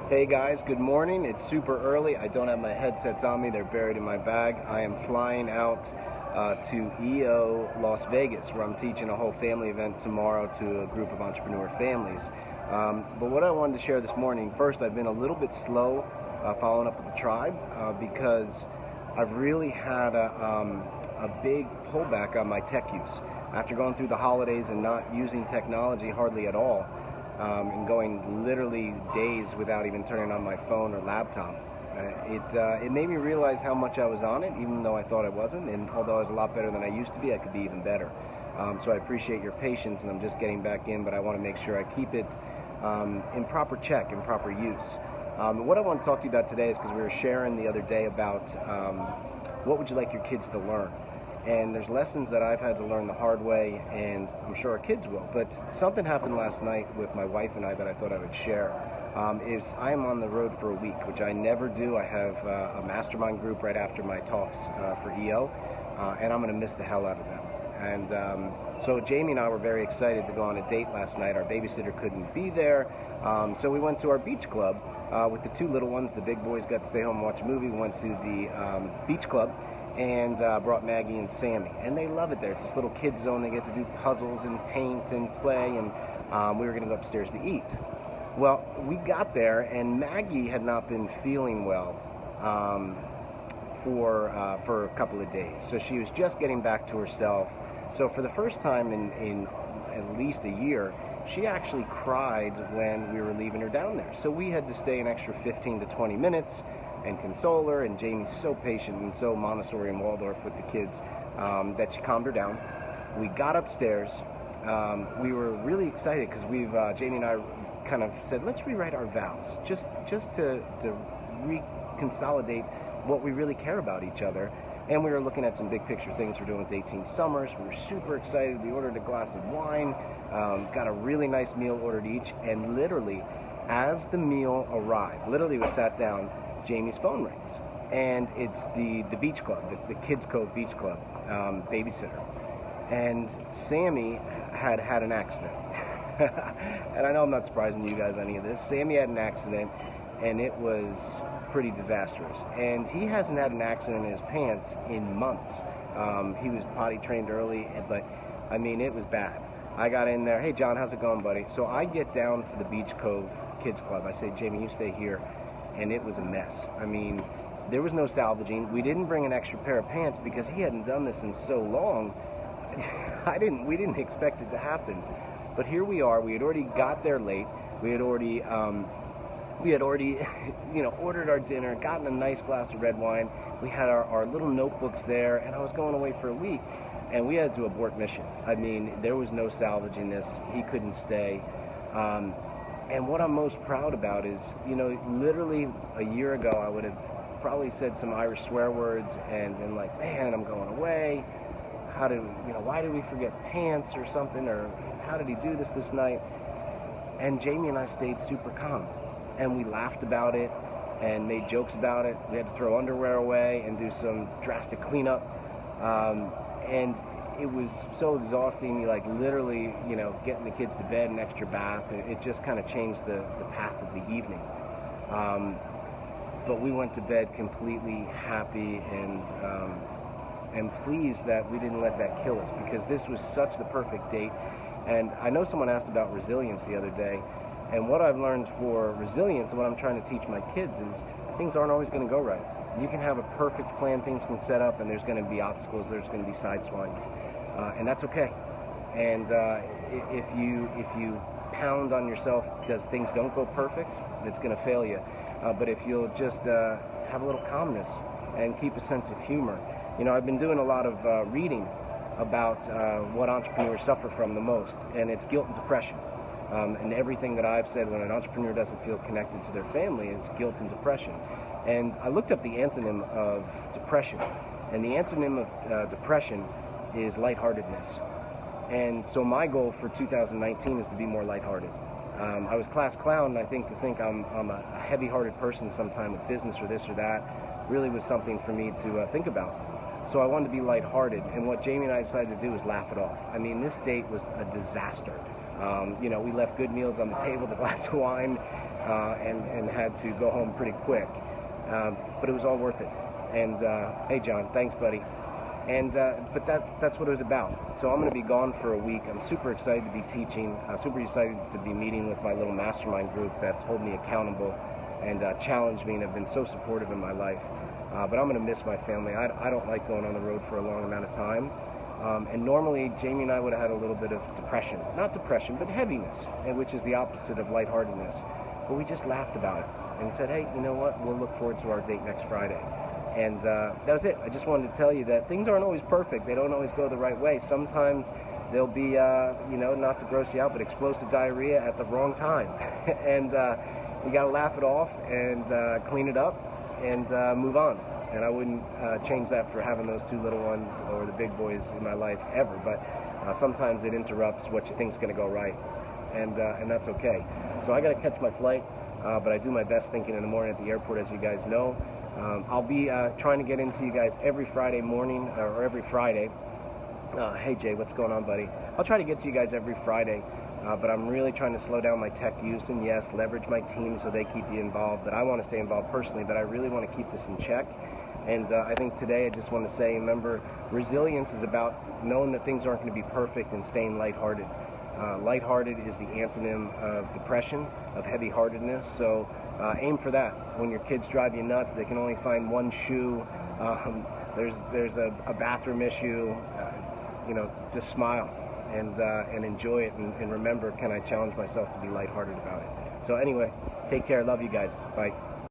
Hey guys, good morning. It's super early. I don't have my headsets on me. They're buried in my bag. I am flying out to EO Las Vegas, where I'm teaching a whole family event tomorrow to a group of entrepreneur families. But what I wanted to share this morning, first, I've been a little bit slow following up with the tribe because I've really had a big pullback on my tech use. After going through the holidays and not using technology hardly at all, and going literally days without even turning on my phone or laptop, it made me realize how much I was on it, even though I thought I wasn't. And although I was a lot better than I used to be, I could be even better. So I appreciate your patience, and I'm just getting back in, but I want to make sure I keep it in proper check, in proper use. What I want to talk to you about today is because we were sharing the other day about what would you like your kids to learn. And there's lessons that I've had to learn the hard way, and I'm sure our kids will. But something happened last night with my wife and I that I thought I would share. Is I am on the road for a week, which I never do. I have a mastermind group right after my talks for EO, and I'm going to miss the hell out of them. And so Jamie and I were very excited to go on a date last night. Our babysitter couldn't be there, so we went to our beach club with the two little ones. The big boys got to stay home and watch a movie. We went to the beach club and brought Maggie and Sammy, and they love it there. It's this little kids zone. They get to do puzzles and paint and play, and we were going to go upstairs to eat. Well, we got there, and Maggie had not been feeling well for a couple of days, so she was just getting back to herself. So for the first time in at least a year, she actually cried when we were leaving her down there. So we had to stay an extra 15 to 20 minutes and console her, and Jamie's so patient and so Montessori and Waldorf with the kids that she calmed her down. We got upstairs. We were really excited because Jamie and I kind of said, let's rewrite our vows, just to reconsolidate what we really care about each other. And we were looking at some big picture things we're doing with 18 Summers. We were super excited. We ordered a glass of wine, got a really nice meal ordered each, and literally, as the meal arrived, literally we sat down, Jamie's phone rings, and it's the beach club, the Kids Cove Beach Club babysitter, and Sammy had an accident. And I know I'm not surprising you guys any of this. Sammy had an accident, and it was pretty disastrous. And he hasn't had an accident in his pants in months. He was potty trained early, but I mean, it was bad. I got in there, hey John, how's it going, buddy? So I get down to the Beach Cove Kids Club. I say, Jamie, you stay here. And it was a mess. I mean, there was no salvaging. We didn't bring an extra pair of pants because he hadn't done this in so long. We didn't expect it to happen. But here we are. We had already got there late. We had already ordered our dinner, gotten a nice glass of red wine. We had our little notebooks there, and I was going away for a week, and we had to abort mission. I mean, there was no salvaging this. He couldn't stay. And what I'm most proud about is, literally a year ago, I would have probably said some Irish swear words and been like, man, I'm going away. Why did we forget pants or something? Or how did he do this night? And Jamie and I stayed super calm. And we laughed about it and made jokes about it. We had to throw underwear away and do some drastic cleanup. And it was so exhausting, literally, getting the kids to bed, an extra bath. It just kind of changed the path of the evening. But we went to bed completely happy and pleased that we didn't let that kill us, because this was such the perfect date. And I know someone asked about resilience the other day, and what I've learned for resilience and what I'm trying to teach my kids is things aren't always going to go right. You can have a perfect plan, things can set up, and there's going to be obstacles, there's going to be side swines. And that's okay. And if you pound on yourself because things don't go perfect, it's going to fail you. But if you'll just have a little calmness and keep a sense of humor. I've been doing a lot of reading about what entrepreneurs suffer from the most, and it's guilt and depression. And everything that I've said, when an entrepreneur doesn't feel connected to their family, it's guilt and depression. And I looked up the antonym of depression, and the antonym of depression is lightheartedness. And so my goal for 2019 is to be more lighthearted. I was class clown, and I think I'm a heavy-hearted person sometime with business or this or that really was something for me to think about. So I wanted to be lighthearted, and what Jamie and I decided to do was laugh it off. I mean, this date was a disaster. We left good meals on the table, the glass of wine, and had to go home pretty quick. But it was all worth it. And hey, John, thanks, buddy. And but that's what it was about. So I'm going to be gone for a week. I'm super excited to be teaching. Super excited to be meeting with my little mastermind group that's hold me accountable and challenged me and have been so supportive in my life. But I'm going to miss my family. I don't like going on the road for a long amount of time. And normally, Jamie and I would have had a little bit of depression. Not depression, but heaviness, which is the opposite of lightheartedness. But we just laughed about it and said, hey, you know what? We'll look forward to our date next Friday. And that was it. I just wanted to tell you that things aren't always perfect. They don't always go the right way. Sometimes there'll be, not to gross you out, but explosive diarrhea at the wrong time. And we got to laugh it off and clean it up and move on. And I wouldn't change that for having those two little ones or the big boys in my life ever. But sometimes it interrupts what you think is going to go right. And that's okay. So I got to catch my flight. But I do my best thinking in the morning at the airport, as you guys know. I'll be trying to get into you guys every Friday morning, or every Friday. Hey, Jay, what's going on, buddy? I'll try to get to you guys every Friday, but I'm really trying to slow down my tech use and, yes, leverage my team so they keep you involved. But I want to stay involved personally, but I really want to keep this in check. And I think today I just want to say, remember, resilience is about knowing that things aren't going to be perfect and staying lighthearted. Lighthearted is the antonym of depression, of heavy-heartedness, so aim for that. When your kids drive you nuts, they can only find one shoe, there's a bathroom issue, just smile and enjoy it, and remember, can I challenge myself to be lighthearted about it? So anyway, take care, love you guys, bye.